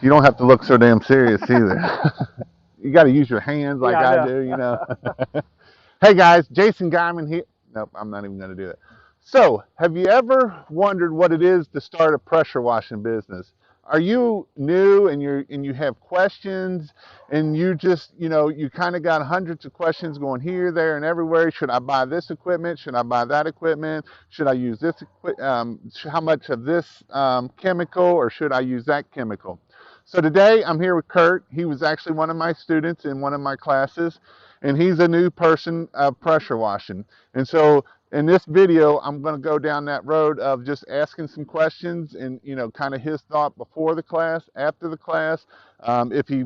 You don't have to look so damn serious either. You got to use your hands like Yeah, I I know. do, you know. Hey guys, Jason Guyman here. Nope, I'm not even going to do that. So, have you ever wondered what it is to start a pressure washing business? Are you new and you have questions and you just, you kind of got hundreds of questions going here, there, and everywhere? Should I buy this equipment? Should I buy that equipment? Should I use this? How much of this chemical, or should I use that chemical? So today I'm here with Kurt. He was actually one of my students in one of my classes, and he's a new person of pressure washing. And so in this video, I'm going to go down that road of just asking some questions and, kind of his thought before the class, after the class. If he,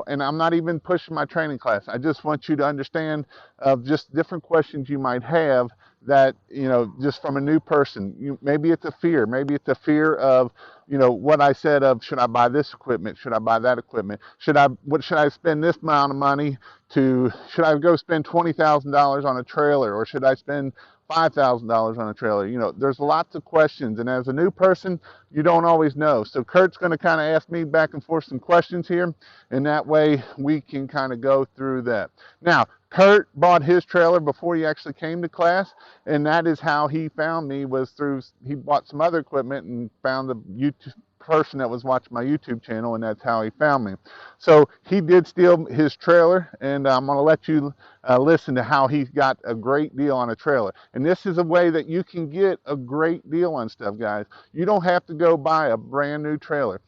and I'm not even pushing my training class. I just want you to understand of just different questions you might have that, just from a new person. Maybe it's a fear. Maybe it's a fear of, what I said of, should I buy this equipment? Should I buy that equipment? Should I spend this amount of money should I go spend $20,000 on a trailer, or should I spend $5,000 on a trailer? There's lots of questions, and as a new person, you don't always know. So Kurt's going to kind of ask me back and forth some questions here, and that way we can kind of go through that. Now, Kurt bought his trailer before he actually came to class, and that is how he found me, was through, he bought some other equipment and found the YouTube person that was watching my YouTube channel, and that's how he found me. So he did steal his trailer, and I'm going to let you listen to how he got a great deal on a trailer. And this is a way that you can get a great deal on stuff, guys. You don't have to go buy a brand new trailer.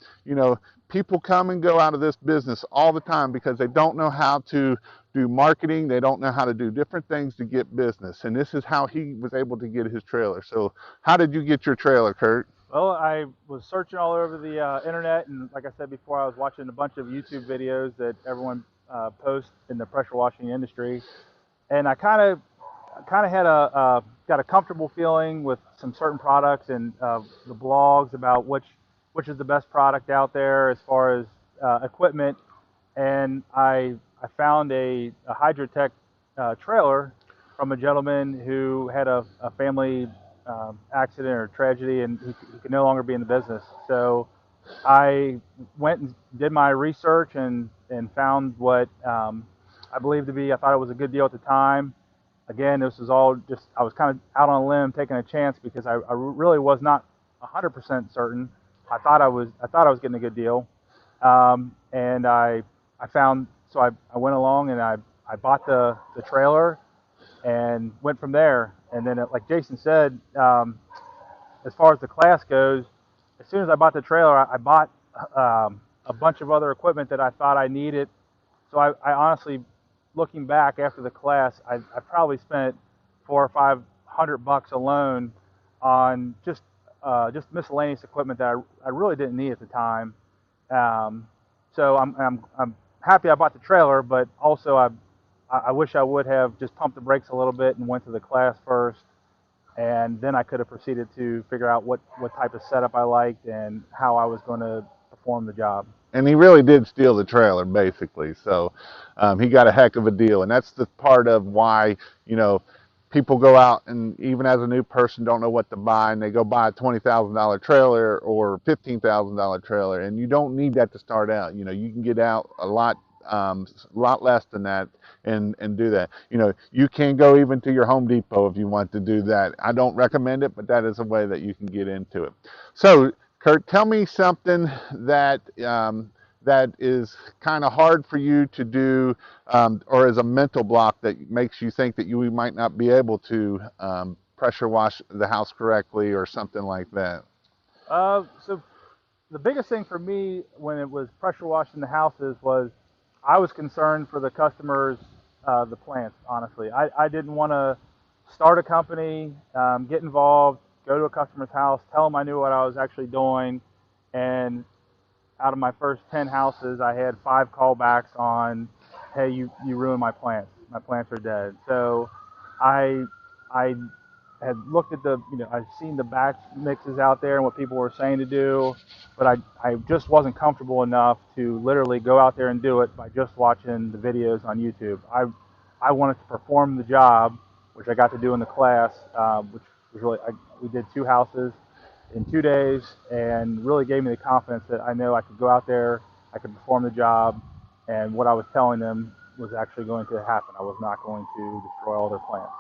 People come and go out of this business all the time because they don't know how to do marketing. They don't know how to do different things to get business. And this is how he was able to get his trailer. So how did you get your trailer, Kurt? Well, I was searching all over the internet, and like I said before, I was watching a bunch of YouTube videos that everyone posts in the pressure washing industry, and I kind of had got a comfortable feeling with some certain products and the blogs about which is the best product out there as far as equipment, and I found a Hydrotech trailer from a gentleman who had a family accident or tragedy, and he could no longer be in the business. So I went and did my research and found what I believed to be, I thought it was a good deal at the time. Again, this was all just, I was kind of out on a limb taking a chance because I really was not 100% certain. I thought I was getting a good deal. And I found, so I went along and I bought the trailer and went from there. And then, like Jason said, as far as the class goes, as soon as I bought the trailer, I bought a bunch of other equipment that I thought I needed. So I honestly, looking back after the class, I probably spent $400 or $500 alone on just miscellaneous equipment that I really didn't need at the time. So I'm happy I bought the trailer, but also I wish I would have just pumped the brakes a little bit and went to the class first, and then I could have proceeded to figure out what type of setup I liked and how I was going to perform the job. And he really did steal the trailer, basically. So he got a heck of a deal, and that's the part of why people go out and even as a new person don't know what to buy, and they go buy a $20,000 trailer or $15,000 trailer, and you don't need that to start out. You can get out a lot less than that and do that. You can go even to your Home Depot if you want to do that. I don't recommend it, but that is a way that you can get into it. So Kurt, tell me something that is kind of hard for you to do, or is a mental block that makes you think that you might not be able to pressure wash the house correctly, or something like that. So the biggest thing for me when it was pressure washing the houses was I was concerned for the customers, the plants. Honestly, I didn't want to start a company, get involved, go to a customer's house, tell them I knew what I was actually doing, and out of my first 10 houses, I had 5 callbacks on, hey, you ruined my plants. My plants are dead. So I I had looked at I've seen the batch mixes out there and what people were saying to do, but I just wasn't comfortable enough to literally go out there and do it by just watching the videos on YouTube. I wanted to perform the job, which I got to do in the class, which was really, we did 2 houses in 2 days, and really gave me the confidence that I know I could go out there I could perform the job, and what I was telling them was actually going to happen. I was not going to destroy all their plants.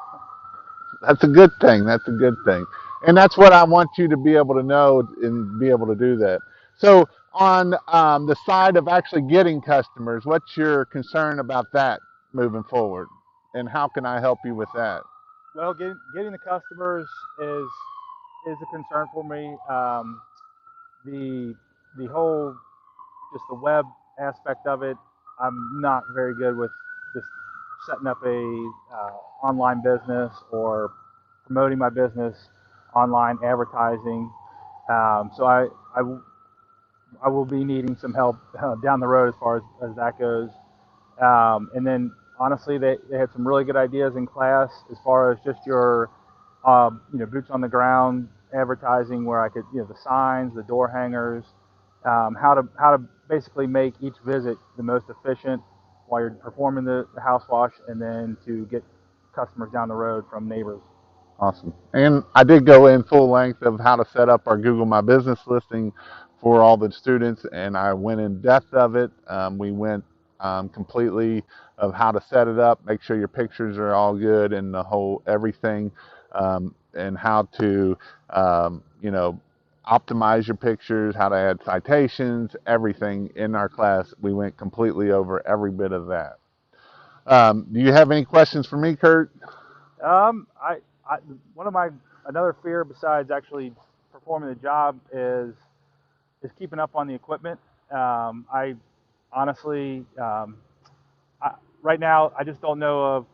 That's a good thing. That's a good thing. And that's what I want you to be able to know and be able to do that. So on the side of actually getting customers, what's your concern about that moving forward? And how can I help you with that? Well, getting the customers is a concern for me. The the whole just the web aspect of it, I'm not very good with just setting up a online business or promoting my business online advertising. So I will be needing some help down the road as far as that goes. And then honestly, they had some really good ideas in class as far as just your boots on the ground advertising, where I could, the signs, the door hangers, how to basically make each visit the most efficient while you're performing the house wash, and then to get customers down the road from neighbors. Awesome. And I did go in full length of how to set up our Google My Business listing for all the students, and I went in depth of it. We went completely of how to set it up, make sure your pictures are all good, and the whole everything, and how to, optimize your pictures, how to add citations, everything in our class. We went completely over every bit of that. Do you have any questions for me, Kurt? I one of my another fear besides actually performing the job is keeping up on the equipment. I honestly, right now, I just don't know of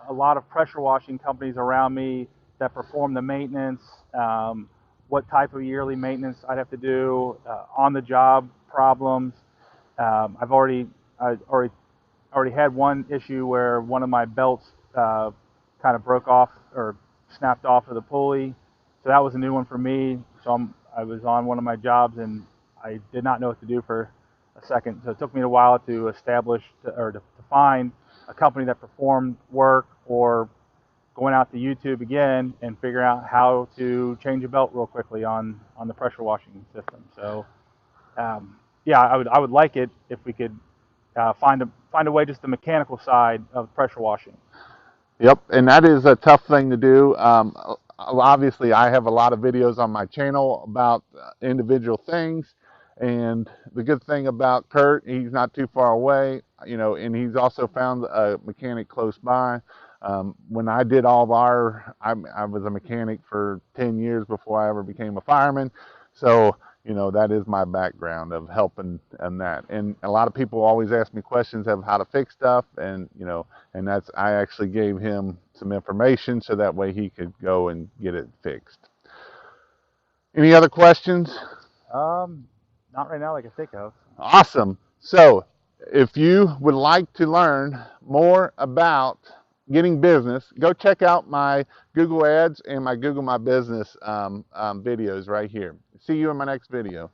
a lot of pressure washing companies around me that perform the maintenance. What type of yearly maintenance I'd have to do, on the job problems. I've already had one issue where one of my belts kind of broke off or snapped off of the pulley. So that was a new one for me. So I was on one of my jobs and I did not know what to do for a second. So it took me a while to establish to find a company that performed work, or going out to YouTube again and figuring out how to change a belt real quickly on the pressure washing system. So yeah, I would like it if we could find a way, just the mechanical side of pressure washing. Yep, and that is a tough thing to do. Obviously, I have a lot of videos on my channel about individual things, and the good thing about Kurt, he's not too far away, and he's also found a mechanic close by. When I did all of I was a mechanic for 10 years before I ever became a fireman, so that is my background of helping and that. And a lot of people always ask me questions of how to fix stuff, and and I actually gave him some information so that way he could go and get it fixed. Any other questions? Not right now, like I think of. Awesome. So if you would like to learn more about getting business, go check out my Google Ads and my Google My Business videos right here. See you in my next video.